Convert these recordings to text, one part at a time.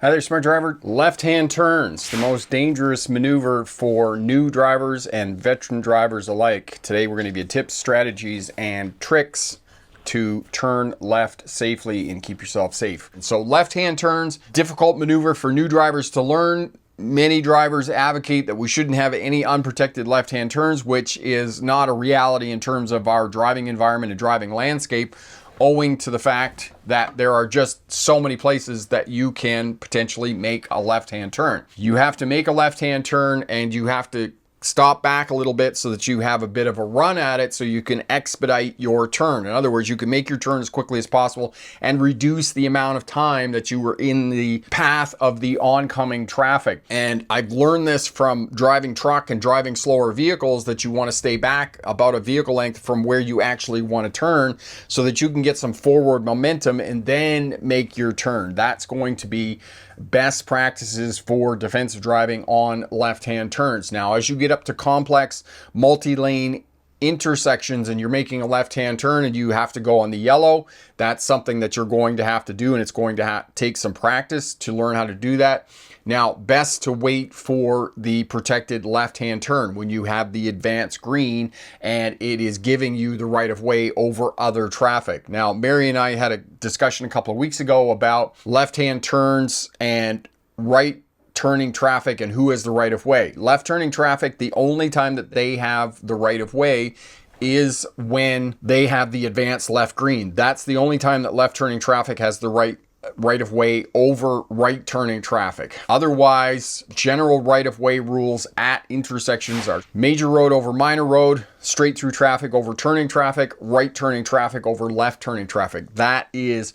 Hi there, smart driver. Left-hand turns, the most dangerous maneuver for new drivers and veteran drivers alike. Today we're going to give you tips, strategies, and tricks to turn left safely and keep yourself safe. So left-hand turns, difficult maneuver for new drivers to learn. Many drivers advocate that we shouldn't have any unprotected left-hand turns, which is not a reality in terms of our driving environment and driving landscape, owing to the fact that there are just so many places that you can potentially make a left-hand turn. You have to make a left-hand turn and you have to stop back a little bit so that you have a bit of a run at it so you can expedite your turn. In other words, you can make your turn as quickly as possible and reduce the amount of time that you were in the path of the oncoming traffic. And I've learned this from driving truck and driving slower vehicles, that you want to stay back about a vehicle length from where you actually want to turn so that you can get some forward momentum and then make your turn. That's going to be best practices for defensive driving on left-hand turns. Now, as you get up to complex multi-lane intersections and you're making a left-hand turn and you have to go on the yellow, that's something that you're going to have to do, and it's going to take some practice to learn how to do that. Now, best to wait for the protected left-hand turn when you have the advanced green and it is giving you the right of way over other traffic. Now, Mary and I had a discussion a couple of weeks ago about left-hand turns and right turning traffic and who has the right of way. Left turning traffic, the only time that they have the right of way is when they have the advanced left green. That's the only time that left turning traffic has the right of way over right turning traffic. Otherwise, general right of way rules at intersections are major road over minor road, straight through traffic over turning traffic, right turning traffic over left turning traffic. That is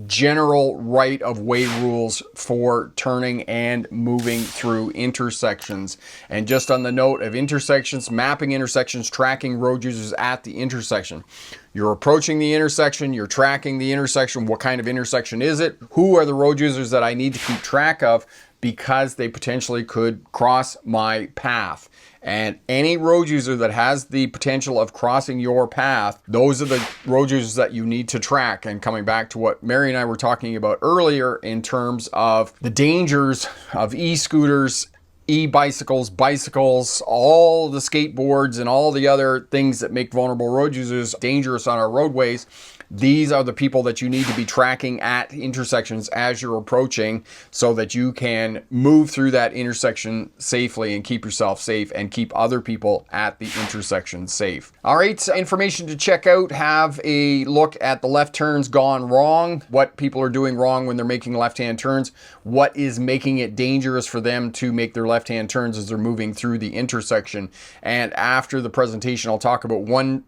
general right of way rules for turning and moving through intersections. And just on the note of intersections, mapping intersections, tracking road users at the intersection. You're approaching the intersection, you're tracking the intersection. What kind of intersection is it? Who are the road users that I need to keep track of because they potentially could cross my path? And any road user that has the potential of crossing your path, those are the road users that you need to track. And coming back to what Mary and I were talking about earlier in terms of the dangers of e-scooters, e-bicycles, bicycles, all the skateboards and all the other things that make vulnerable road users dangerous on our roadways. These are the people that you need to be tracking at intersections as you're approaching so that you can move through that intersection safely and keep yourself safe and keep other people at the intersection safe. All right, information to check out. Have a look at the left turns gone wrong, what people are doing wrong when they're making left-hand turns, what is making it dangerous for them to make their left-hand turns as they're moving through the intersection. And after the presentation, I'll talk about one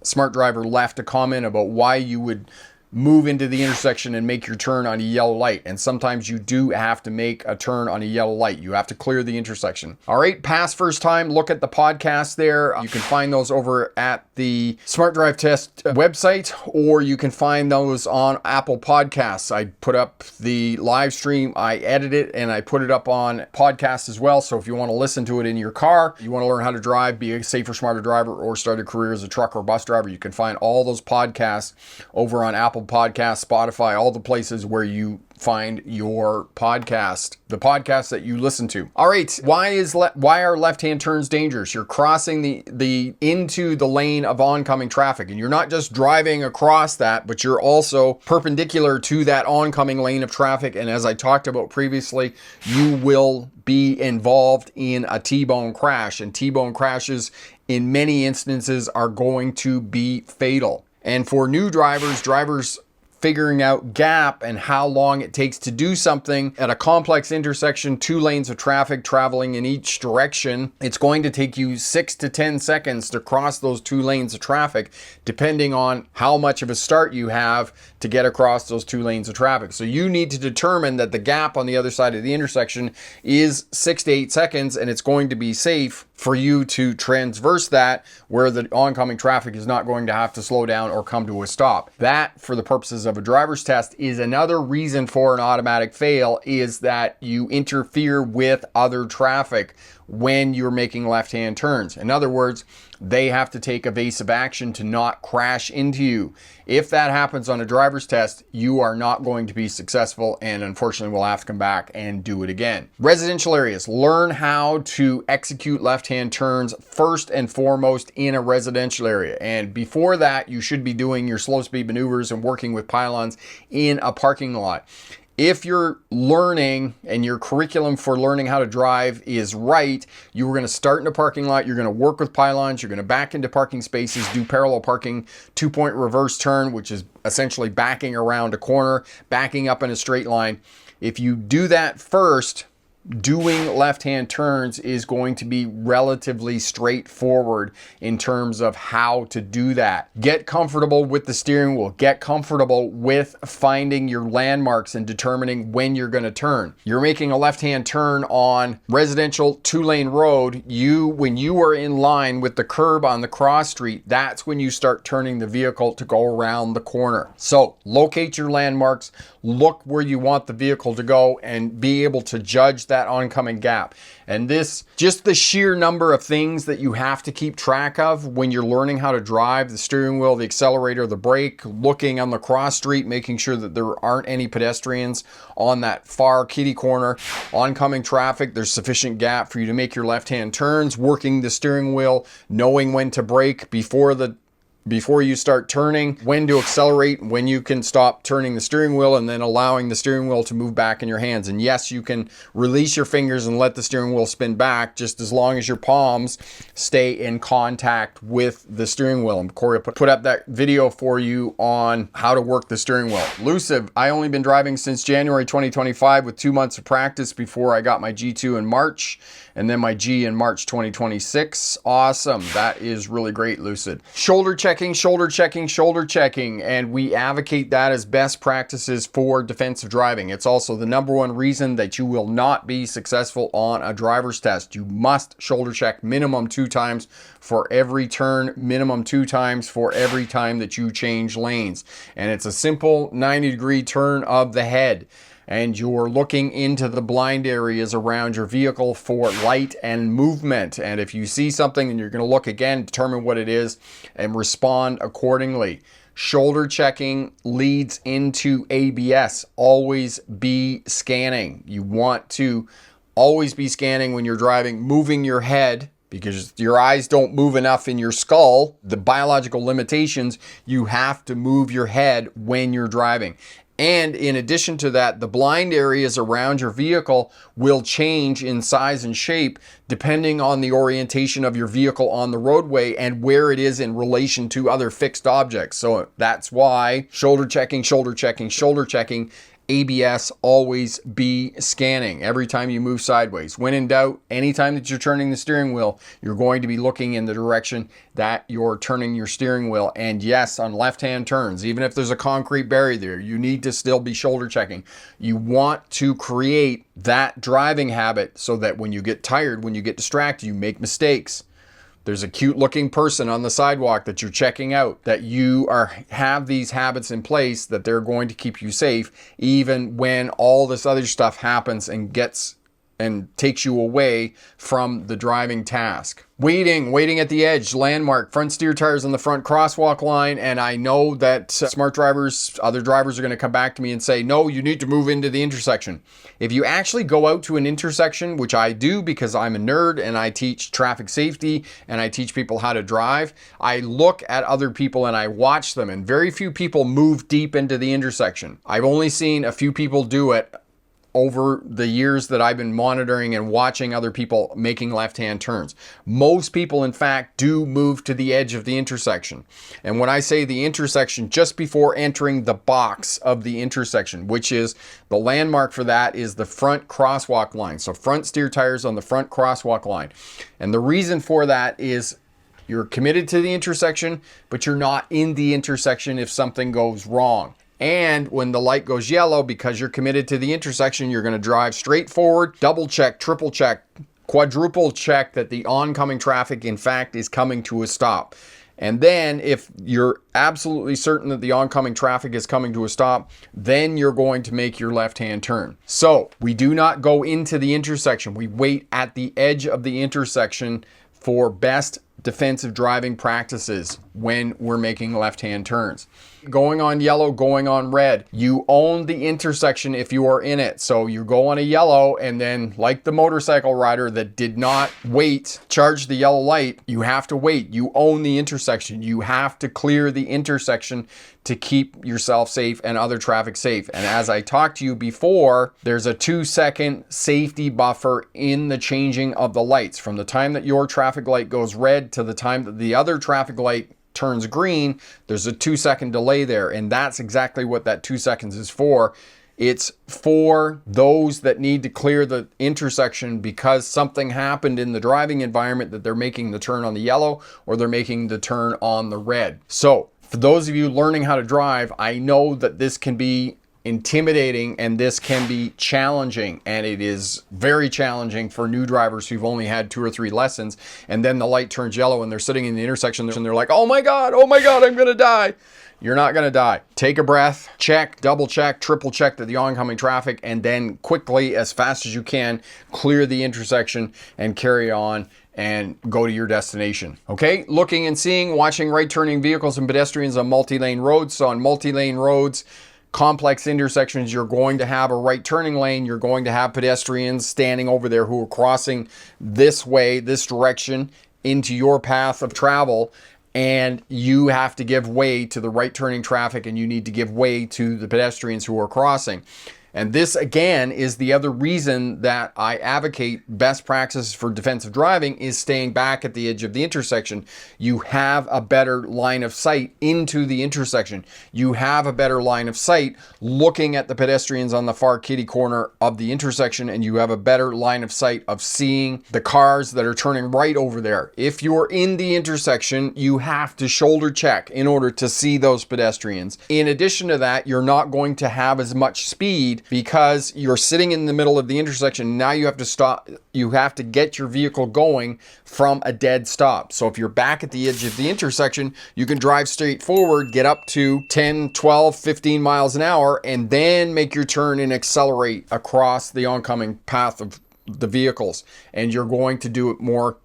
smart driver left a comment about why you would move into the intersection and make your turn on a yellow light. And sometimes you do have to make a turn on a yellow light. You have to clear the intersection. All right, pass first time, look at the podcast there. You can find those over at the Smart Drive Test website, or you can find those on Apple Podcasts. I put up the live stream, I edit it, and I put it up on podcast as well. So if you want to listen to it in your car, you want to learn how to drive, be a safer, smarter driver, or start a career as a truck or bus driver, you can find all those podcasts over on Apple Podcasts, Spotify, all the places where you find your podcast, the podcast that you listen to. All right, why are left-hand turns dangerous? You're crossing the into the lane of oncoming traffic, and you're not just driving across that, but you're also perpendicular to that oncoming lane of traffic. And as I talked about previously, you will be involved in a T-bone crash, and T-bone crashes in many instances are going to be fatal. And for new drivers figuring out gap and how long it takes to do something at a complex intersection, 2 lanes of traffic traveling in each direction, it's going to take you 6 to 10 seconds to cross those 2 lanes of traffic, depending on how much of a start you have to get across those 2 lanes of traffic. So you need to determine that the gap on the other side of the intersection is 6 to 8 seconds, and it's going to be safe for you to transverse that where the oncoming traffic is not going to have to slow down or come to a stop. That, for the purposes of a driver's test, is another reason for an automatic fail, is that you interfere with other traffic when you're making left-hand turns. In other words, they have to take evasive action to not crash into you. If that happens on a driver's test, you are not going to be successful, and unfortunately will have to come back and do it again. Residential areas. Learn how to execute left-hand turns first and foremost in a residential area. And before that, you should be doing your slow speed maneuvers and working with pylons in a parking lot. If you're learning and your curriculum for learning how to drive is right, you're going to start in a parking lot, you're going to work with pylons, you're going to back into parking spaces, do parallel parking, 2-point reverse turn, which is essentially backing around a corner, backing up in a straight line. If you do that first, doing left-hand turns is going to be relatively straightforward in terms of how to do that. Get comfortable with the steering wheel. Get comfortable with finding your landmarks and determining when you're going to turn. You're making a left-hand turn on residential 2-lane road. When you are in line with the curb on the cross street, that's when you start turning the vehicle to go around the corner. So locate your landmarks, look where you want the vehicle to go, and be able to judge that oncoming gap. And this, just the sheer number of things that you have to keep track of when you're learning how to drive: the steering wheel, the accelerator, the brake, looking on the cross street, making sure that there aren't any pedestrians on that far kitty corner, oncoming traffic, there's sufficient gap for you to make your left-hand turns, working the steering wheel, knowing when to brake before you start turning, when to accelerate, when you can stop turning the steering wheel, and then allowing the steering wheel to move back in your hands. And yes, you can release your fingers and let the steering wheel spin back, just as long as your palms stay in contact with the steering wheel. And Corey put up that video for you on how to work the steering wheel. Elusive, I only been driving since January 2025 with 2 months of practice before I got my G2 in March, and then my G in March 2026. Awesome. That is really great, Lucid. Shoulder checking, shoulder checking, shoulder checking. And we advocate that as best practices for defensive driving. It's also the #1 reason that you will not be successful on a driver's test. You must shoulder check minimum 2 times for every turn, minimum 2 times for every time that you change lanes. And it's a simple 90-degree turn of the head. And you're looking into the blind areas around your vehicle for light and movement. And if you see something, then you're going to look again, determine what it is, and respond accordingly. Shoulder checking leads into ABS. Always be scanning. You want to always be scanning when you're driving, moving your head, because your eyes don't move enough in your skull. The biological limitations, you have to move your head when you're driving. And in addition to that, the blind areas around your vehicle will change in size and shape depending on the orientation of your vehicle on the roadway and where it is in relation to other fixed objects. So that's why shoulder checking, shoulder checking, shoulder checking. ABS, always be scanning every time you move sideways. When in doubt, anytime that you're turning the steering wheel, you're going to be looking in the direction that you're turning your steering wheel. And yes, on left-hand turns, even if there's a concrete barrier there, you need to still be shoulder checking. You want to create that driving habit so that when you get tired, when you get distracted, you make mistakes. There's a cute looking person on the sidewalk that you're checking out, that you have these habits in place that they're going to keep you safe even when all this other stuff happens and takes you away from the driving task. Waiting at the edge, landmark, front steer tires on the front crosswalk line. And I know that smart drivers, other drivers are going to come back to me and say, no, you need to move into the intersection. If you actually go out to an intersection, which I do because I'm a nerd and I teach traffic safety and I teach people how to drive, I look at other people and I watch them, and very few people move deep into the intersection. I've only seen a few people do it over the years that I've been monitoring and watching other people making left-hand turns. Most people, in fact, do move to the edge of the intersection. And when I say the intersection, just before entering the box of the intersection, which is the landmark for that is the front crosswalk line. So front steer tires on the front crosswalk line. And the reason for that is you're committed to the intersection, but you're not in the intersection if something goes wrong. And when the light goes yellow, because you're committed to the intersection, you're going to drive straight forward, double check, triple check, quadruple check that the oncoming traffic, in fact, is coming to a stop. And then if you're absolutely certain that the oncoming traffic is coming to a stop, then you're going to make your left-hand turn. So we do not go into the intersection. We wait at the edge of the intersection for best defensive driving practices when we're making left-hand turns. Going on yellow, going on red. You own the intersection if you are in it. So you go on a yellow, and then like the motorcycle rider that did not wait, charge the yellow light, you have to wait. You own the intersection. You have to clear the intersection to keep yourself safe and other traffic safe. And as I talked to you before, there's a 2-second safety buffer in the changing of the lights. From the time that your traffic light goes red to the time that the other traffic light turns green, there's a 2-second delay there. And that's exactly what that 2 seconds is for. It's for those that need to clear the intersection because something happened in the driving environment, that they're making the turn on the yellow or they're making the turn on the red. So for those of you learning how to drive, I know that this can be intimidating and this can be challenging, and it is very challenging for new drivers who've only had 2 or 3 lessons, and then the light turns yellow and they're sitting in the intersection and they're like, oh my god, I'm gonna die. You're not gonna die. Take a breath, check, double check, triple check the oncoming traffic, and then quickly, as fast as you can, clear the intersection and carry on and go to your destination. Okay, looking and seeing, watching right turning vehicles and pedestrians on multi-lane roads. So on multi-lane roads, complex intersections, you're going to have a right turning lane. You're going to have pedestrians standing over there who are crossing this way, this direction into your path of travel. And you have to give way to the right turning traffic, and you need to give way to the pedestrians who are crossing. And this, again, is the other reason that I advocate best practices for defensive driving is staying back at the edge of the intersection. You have a better line of sight into the intersection. You have a better line of sight looking at the pedestrians on the far kitty corner of the intersection, and you have a better line of sight of seeing the cars that are turning right over there. If you're in the intersection, you have to shoulder check in order to see those pedestrians. In addition to that, you're not going to have as much speed because you're sitting in the middle of the intersection. Now you have to stop. You have to get your vehicle going from a dead stop. So if you're back at the edge of the intersection, you can drive straight forward, get up to 10, 12, 15 miles an hour, and then make your turn and accelerate across the oncoming path of the vehicles. And you're going to do it more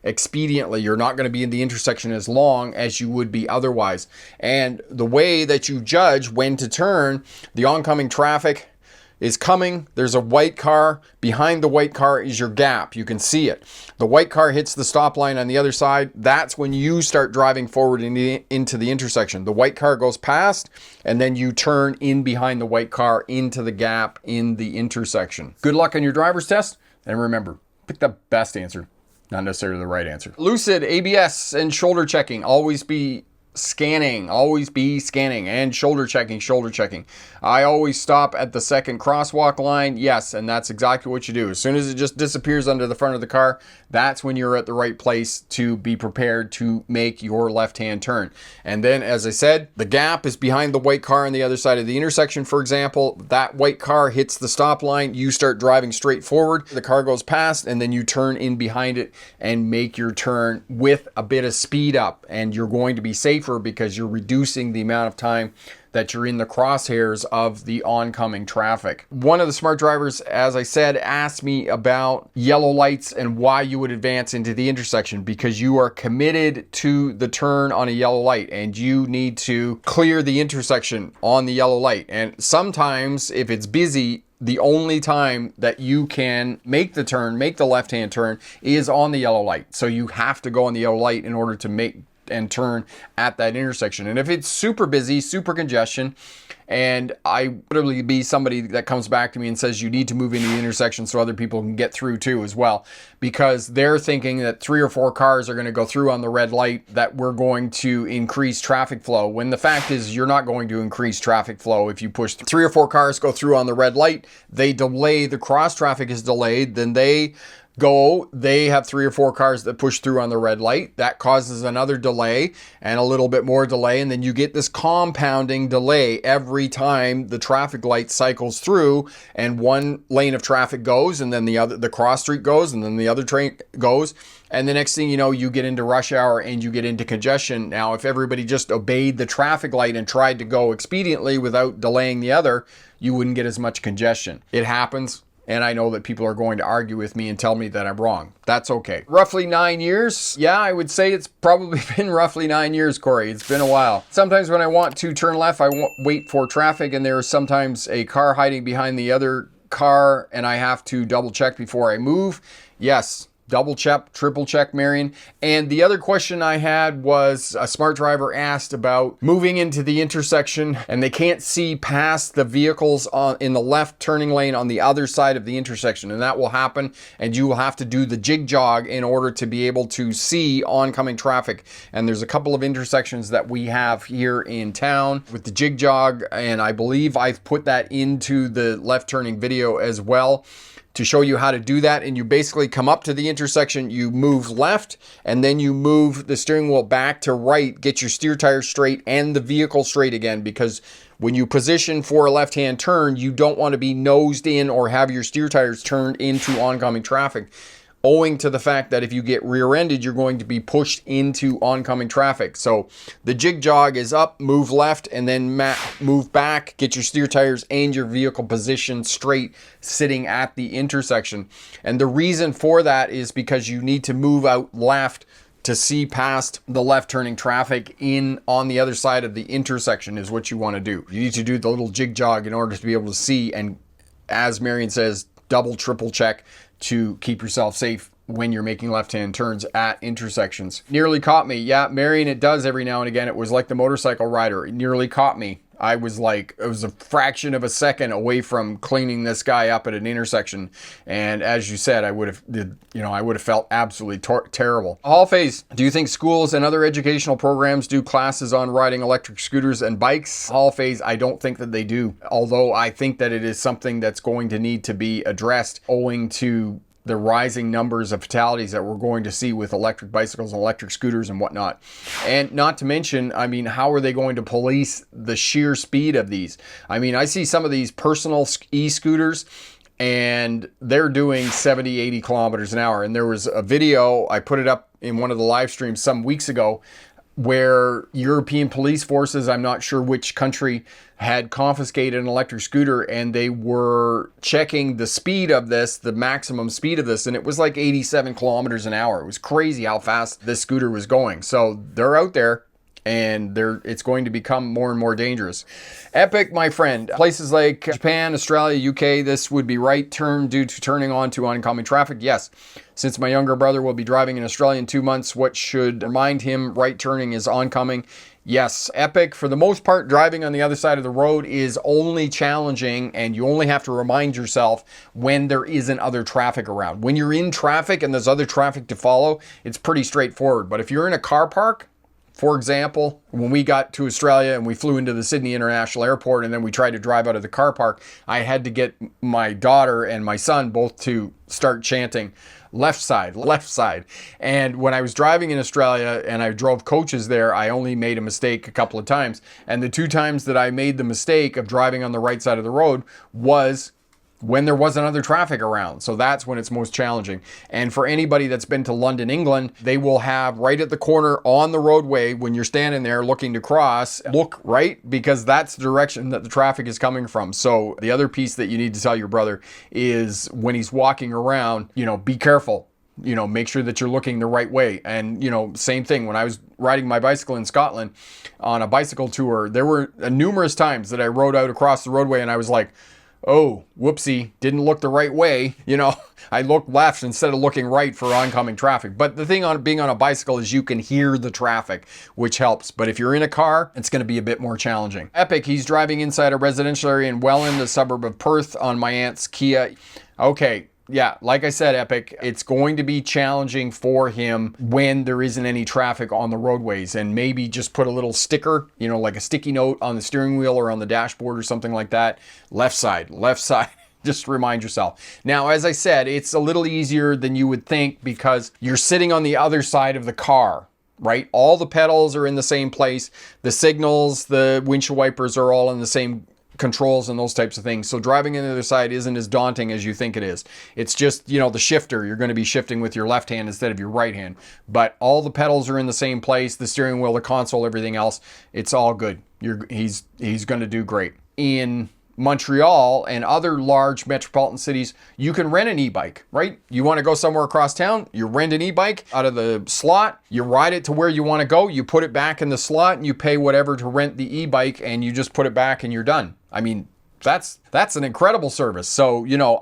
expediently. You're not going to be in the intersection as long as you would be otherwise. And the way that you judge when to turn, the oncoming traffic is coming. There's a white car. Behind the white car is your gap. You can see it. The white car hits the stop line on the other side. That's when you start driving forward into the intersection. The white car goes past, and then you turn in behind the white car into the gap in the intersection. Good luck on your driver's test. And remember, pick the best answer, not necessarily the right answer. Lucid, ABS, and shoulder checking. Always be scanning, and shoulder checking. I always stop at the second crosswalk line. Yes, and that's exactly what you do. As soon as it just disappears under the front of the car, that's when you're at the right place to be prepared to make your left-hand turn. And then, as I said, the gap is behind the white car on the other side of the intersection. For example, that white car hits the stop line, you start driving straight forward, the car goes past, and then you turn in behind it and make your turn with a bit of speed up, and you're going to be safer because you're reducing the amount of time that you're in the crosshairs of the oncoming traffic. One of the smart drivers, as I said, asked me about yellow lights and why you would advance into the intersection, because you are committed to the turn on a yellow light and you need to clear the intersection on the yellow light. And sometimes if it's busy, the only time that you can make the turn, make the left-hand turn, is on the yellow light. So you have to go on the yellow light in order to make and turn at that intersection. And if it's super busy, super congestion, and I would literally be somebody that comes back to me and says you need to move into the intersection so other people can get through too as well, because they're thinking that 3 or 4 cars are going to go through on the red light, that we're going to increase traffic flow, when the fact is you're not going to increase traffic flow. If you push 3 or 4 cars go through on the red light, they delay, the cross traffic is delayed, then they go, they have 3 or 4 cars that push through on the red light. That causes another delay and a little bit more delay. And then you get this compounding delay every time the traffic light cycles through and one lane of traffic goes and then the cross street goes and then the other train goes. And the next thing you know, you get into rush hour and you get into congestion. Now, if everybody just obeyed the traffic light and tried to go expediently without delaying the other, you wouldn't get as much congestion. It happens. And I know that people are going to argue with me and tell me that I'm wrong. That's okay. Roughly 9 years. Yeah, I would say it's probably been roughly 9 years, Corey. It's been a while. Sometimes when I want to turn left, I wait for traffic and there is sometimes a car hiding behind the other car and I have to double check before I move. Yes. Double check, triple check, Marion. And the other question I had was a smart driver asked about moving into the intersection and they can't see past the vehicles in the left turning lane on the other side of the intersection. And that will happen and you will have to do the jig jog in order to be able to see oncoming traffic. And there's a couple of intersections that we have here in town with the jig jog. And I believe I've put that into the left turning video as well, to show you how to do that. And you basically come up to the intersection, you move left, and then you move the steering wheel back to right, get your steer tires straight and the vehicle straight again, because when you position for a left-hand turn, you don't want to be nosed in or have your steer tires turned into oncoming traffic, owing to the fact that if you get rear-ended, you're going to be pushed into oncoming traffic. So the jig jog is up, move left, and then move back, get your steer tires and your vehicle positioned straight, sitting at the intersection. And the reason for that is because you need to move out left to see past the left turning traffic on the other side of the intersection is what you want to do. You need to do the little jig jog in order to be able to see, and as Marion says, double, triple check to keep yourself safe when you're making left-hand turns at intersections. Nearly caught me. Yeah, Marion, it does every now and again. It was like the motorcycle rider. It nearly caught me. I was like, it was a fraction of a second away from cleaning this guy up at an intersection. And as you said, I would have felt absolutely terrible. Hall phase, do you think schools and other educational programs do classes on riding electric scooters and bikes? Hall phase, I don't think that they do. Although I think that it is something that's going to need to be addressed owing to the rising numbers of fatalities that we're going to see with electric bicycles and electric scooters and whatnot. And not to mention, I mean, how are they going to police the sheer speed of these? I mean, I see some of these personal e-scooters and they're doing 70, 80 kilometers an hour. And there was a video, I put it up in one of the live streams some weeks ago, where European police forces, I'm not sure which country, had confiscated an electric scooter and they were checking the speed of this, the maximum speed of this, and it was like 87 kilometers an hour. It was crazy how fast this scooter was going. So they're out there and it's going to become more and more dangerous. Epic, my friend. Places like Japan, Australia, UK, this would be right turn due to turning on to oncoming traffic. Yes. Since my younger brother will be driving in Australia in 2 months, what should remind him right turning is oncoming? Yes. Epic, for the most part, driving on the other side of the road is only challenging, and you only have to remind yourself when there isn't other traffic around. When you're in traffic and there's other traffic to follow, it's pretty straightforward. But if you're in a car park, for example, when we got to Australia and we flew into the Sydney International Airport and then we tried to drive out of the car park, I had to get my daughter and my son both to start chanting, left side, left side. And when I was driving in Australia and I drove coaches there, I only made a mistake a couple of times. And the 2 times that I made the mistake of driving on the right side of the road was when there wasn't other traffic around. So that's when it's most challenging. And for anybody that's been to London, England, they will have right at the corner on the roadway, when you're standing there looking to cross, look right, because that's the direction that the traffic is coming from. So the other piece that you need to tell your brother is when he's walking around, be careful. Make sure that you're looking the right way. And, same thing, when I was riding my bicycle in Scotland on a bicycle tour, there were numerous times that I rode out across the roadway and I was like, oh, whoopsie, didn't look the right way. I looked left instead of looking right for oncoming traffic. But the thing on being on a bicycle is you can hear the traffic, which helps. But if you're in a car, it's going to be a bit more challenging. Epic, he's driving inside a residential area in Welland, the suburb of Perth, on my aunt's Kia. Okay. Yeah, like I said, Epic, it's going to be challenging for him when there isn't any traffic on the roadways, and maybe just put a little sticker, like a sticky note on the steering wheel or on the dashboard or something like that. Left side, left side. Just remind yourself. Now, as I said, it's a little easier than you would think because you're sitting on the other side of the car, right? All the pedals are in the same place. The signals, the windshield wipers are all in the same controls and those types of things. So driving on the other side isn't as daunting as you think it is. It's just, you know, the shifter. You're going to be shifting with your left hand instead of your right hand. But all the pedals are in the same place. The steering wheel, the console, everything else. It's all good. He's going to do great. In Montreal and other large metropolitan cities, you can rent an e-bike, right? You want to go somewhere across town, you rent an e-bike out of the slot, you ride it to where you want to go, you put it back in the slot, and you pay whatever to rent the e-bike, and you just put it back and you're done. I mean, that's an incredible service. So, you know,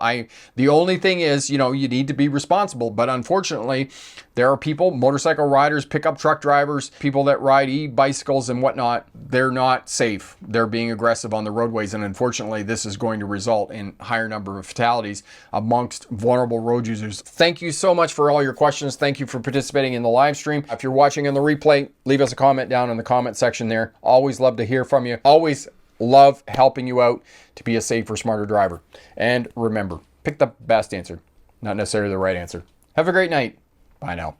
the only thing is, you know, you need to be responsible. But unfortunately, there are people, motorcycle riders, pickup truck drivers, people that ride e-bicycles and whatnot, they're not safe. They're being aggressive on the roadways. And unfortunately, this is going to result in higher number of fatalities amongst vulnerable road users. Thank you so much for all your questions. Thank you for participating in the live stream. If you're watching in the replay, leave us a comment down in the comment section there. Always love to hear from you. Always love helping you out to be a safer, smarter driver. And remember, pick the best answer, not necessarily the right answer. Have a great night. Bye now.